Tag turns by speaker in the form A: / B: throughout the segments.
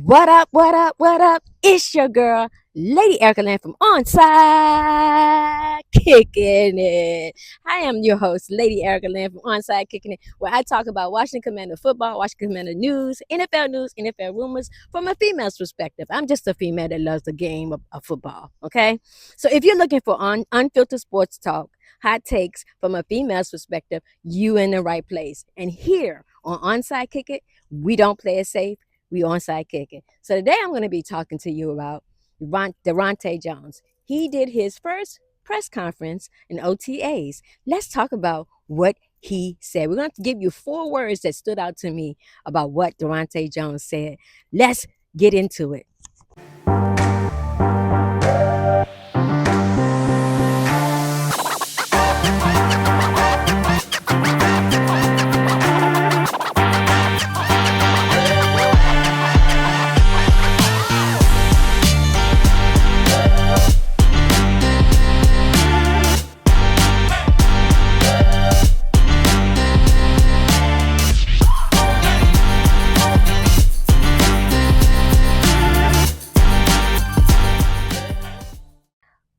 A: What up, what up, what up? It's your girl, Lady Erica Land from Onside Kicking It. I am your host, Lady Erica Land from Onside Kicking It, where I talk about Washington Commander football, Washington Commander news, NFL rumors from a female's perspective. I'm just a female that loves the game of football, okay? So if you're looking for unfiltered sports talk, hot takes from a female's perspective, you in the right place. And here on Onside Kick It, we don't play it safe. We onside kicking. So today I'm going to be talking to you about Durante Jones. He did his first press conference in OTAs. Let's talk about what he said. We're going to give you 4 words that stood out to me about what Durante Jones said. Let's get into it.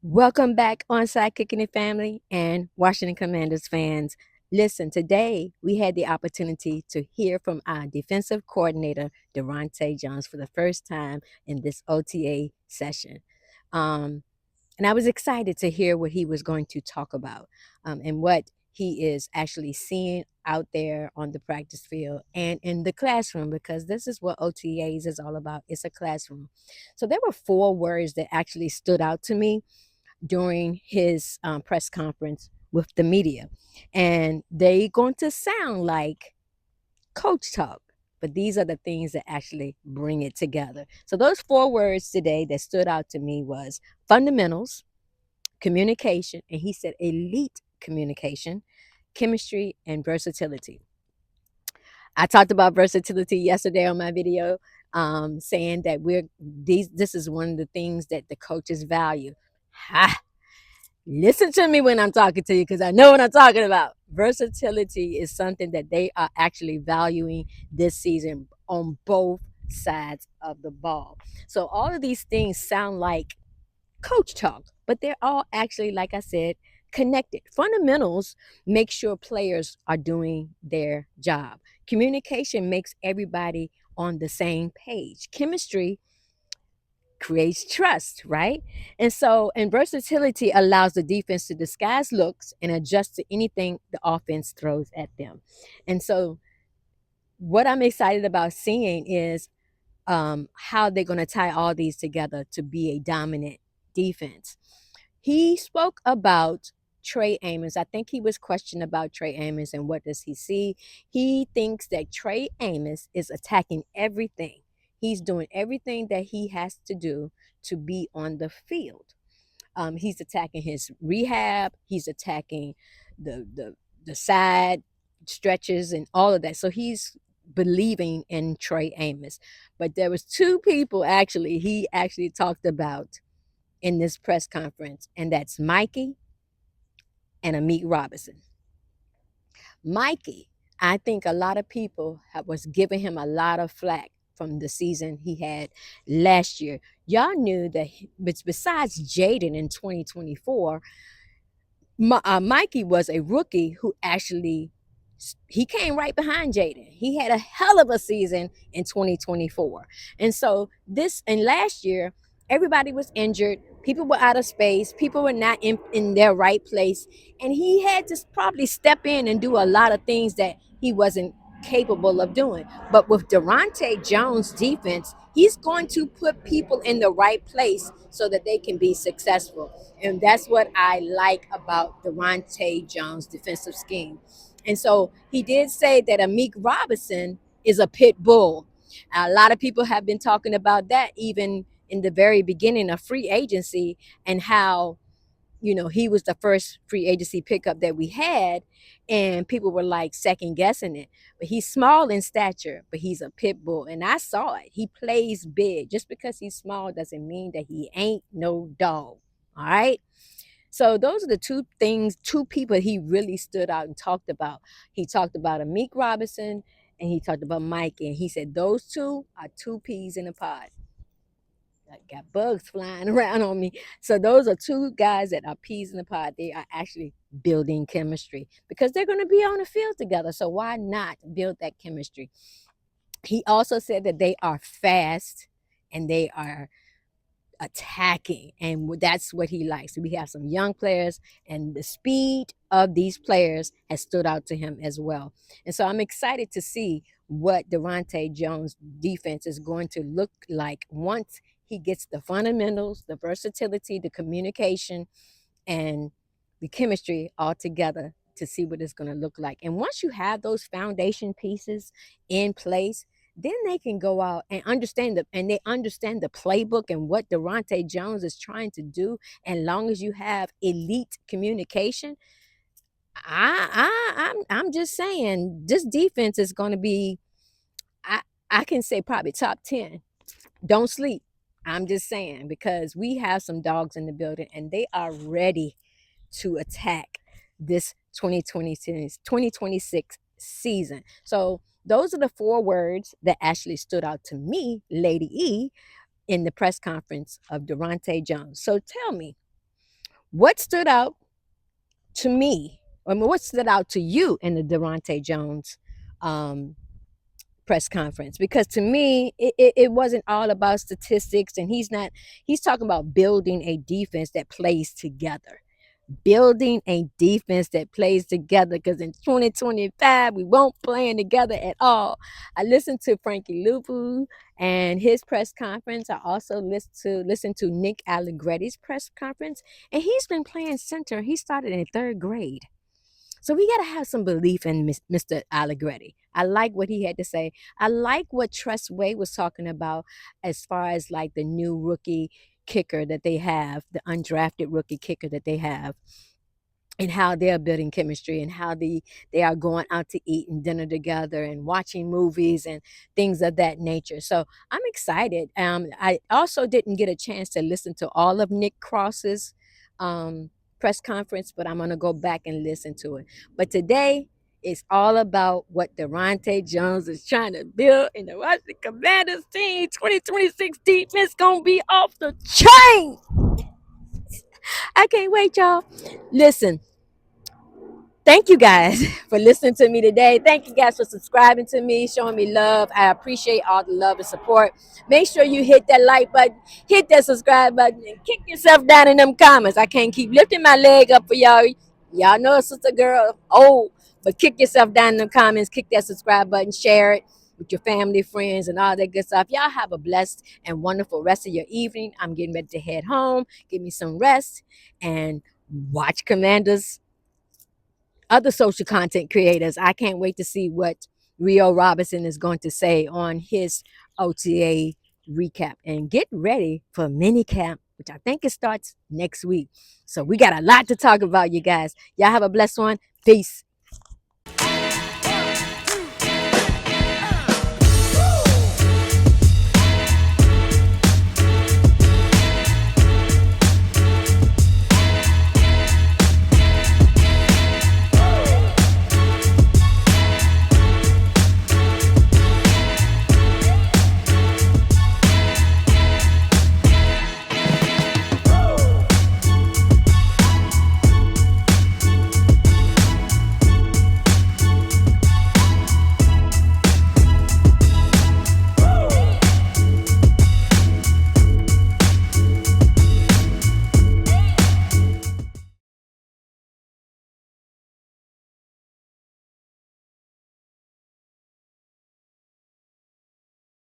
A: Welcome back Onside Kicking It family and Washington Commanders fans. Listen, today we had the opportunity to hear from our defensive coordinator, Durante Jones, for the first time in this OTA session. And I was excited to hear what he was going to talk about and what he is actually seeing out there on the practice field and in the classroom, because this is what OTAs is all about. It's a classroom. So there were 4 words that actually stood out to me during his press conference with the media. And they going to sound like coach talk, but these are the things that actually bring it together. So those 4 words today that stood out to me was fundamentals, communication, and he said elite communication, chemistry, and versatility. I talked about versatility yesterday on my video, saying that this is one of the things that the coaches value. Ha! Listen to me when I'm talking to you, because I know what I'm talking about. Versatility is something that they are actually valuing this season on both sides of the ball. So all of these things sound like coach talk, but they're all actually, like I said, connected. Fundamentals make sure players are doing their job. Communication makes everybody on the same page. Chemistry creates trust, right? And versatility allows the defense to disguise looks and adjust to anything the offense throws at them. And so, what I'm excited about seeing is how they're going to tie all these together to be a dominant defense. He spoke about Trey Amos. I think he was questioned about Trey Amos and what does he see. He thinks that Trey Amos is attacking everything. He's doing everything that he has to do to be on the field. He's attacking his rehab. He's attacking the side stretches and all of that. So he's believing in Trey Amos. But there was 2 people actually he actually talked about in this press conference, and that's Mikey and Amik Robinson. Mikey, I think a lot of people was giving him a lot of flack from the season he had last year. Y'all knew that besides Jaden in 2024, Mikey was a rookie who actually he came right behind Jaden. He had a hell of a season in 2024. And last year, everybody was injured. People were out of space. People were not in their right place. And he had to probably step in and do a lot of things that he wasn't capable of doing. But with Durante Jones' defense, he's going to put people in the right place so that they can be successful. And that's what I like about Durante Jones' defensive scheme. And so he did say that Amik Robinson is a pit bull. A lot of people have been talking about that even in the very beginning of free agency, and how, he was the first free agency pickup that we had, and people were like second guessing it. But he's small in stature, but he's a pit bull. And I saw it. He plays big. Just because he's small doesn't mean that he ain't no dog. All right. So those are the 2 people he really stood out and talked about. He talked about Amik Robinson and he talked about Mike, and he said those two are two peas in a pod. I got bugs flying around on me. So those are two guys that are peas in the pod. They are actually building chemistry because they're going to be on the field together. So why not build that chemistry? He also said that they are fast and they are attacking, and that's what he likes. We have some young players, and the speed of these players has stood out to him as well. And so I'm excited to see what Durante Jones' defense is going to look like once he gets the fundamentals, the versatility, the communication, and the chemistry all together to see what it's going to look like. And once you have those foundation pieces in place, then they can go out and they understand the playbook and what Durante Jones is trying to do. And long as you have elite communication, I'm just saying this defense is going to be, I I can say probably top 10. Don't sleep. I'm just saying because we have some dogs in the building and they are ready to attack this 2026 season. So those are the four words that actually stood out to me, Lady E, in the press conference of Durante Jones. So tell me, what stood out to me? I mean, what stood out to you in the Durante Jones um, press conference? Because to me, it wasn't all about statistics, and he's talking about building a defense that plays together, building a defense that plays together, because in 2025 we won't playing together at all. I listened to Frankie Lupu and his press conference. I also listened to Nick Allegretti's press conference, and he's been playing center. He started in third grade. So we got to have some belief in Mr. Allegretti. I like what he had to say. I like what Tress Way was talking about as far as like the new rookie kicker that they have, the undrafted rookie kicker that they have, and how they're building chemistry, and how they are going out to eat and dinner together and watching movies and things of that nature. So I'm excited. I also didn't get a chance to listen to all of Nick Cross's um, press conference, but I'm going to go back and listen to it. But today, it's all about what Durante Jones is trying to build in the Washington Commanders team. 2026 defense gonna be off the chain. I can't wait, y'all. Listen, thank you guys for listening to me today. Thank you guys for subscribing to me, showing me love. I appreciate all the love and support. Make sure you hit that like button, hit that subscribe button, and kick yourself down in them comments. I can't keep lifting my leg up for y'all. Y'all know a sister girl, oh, but kick yourself down in the comments, kick that subscribe button, share it with your family, friends, and all that good stuff. Y'all have a blessed and wonderful rest of your evening. I'm getting ready to head home, give me some rest, and watch Commanders other social content creators. I can't wait to see what Rio Robinson is going to say on his OTA recap, and get ready for mini camp, which I think it starts next week. So we got a lot to talk about, you guys. Y'all have a blessed one. Peace.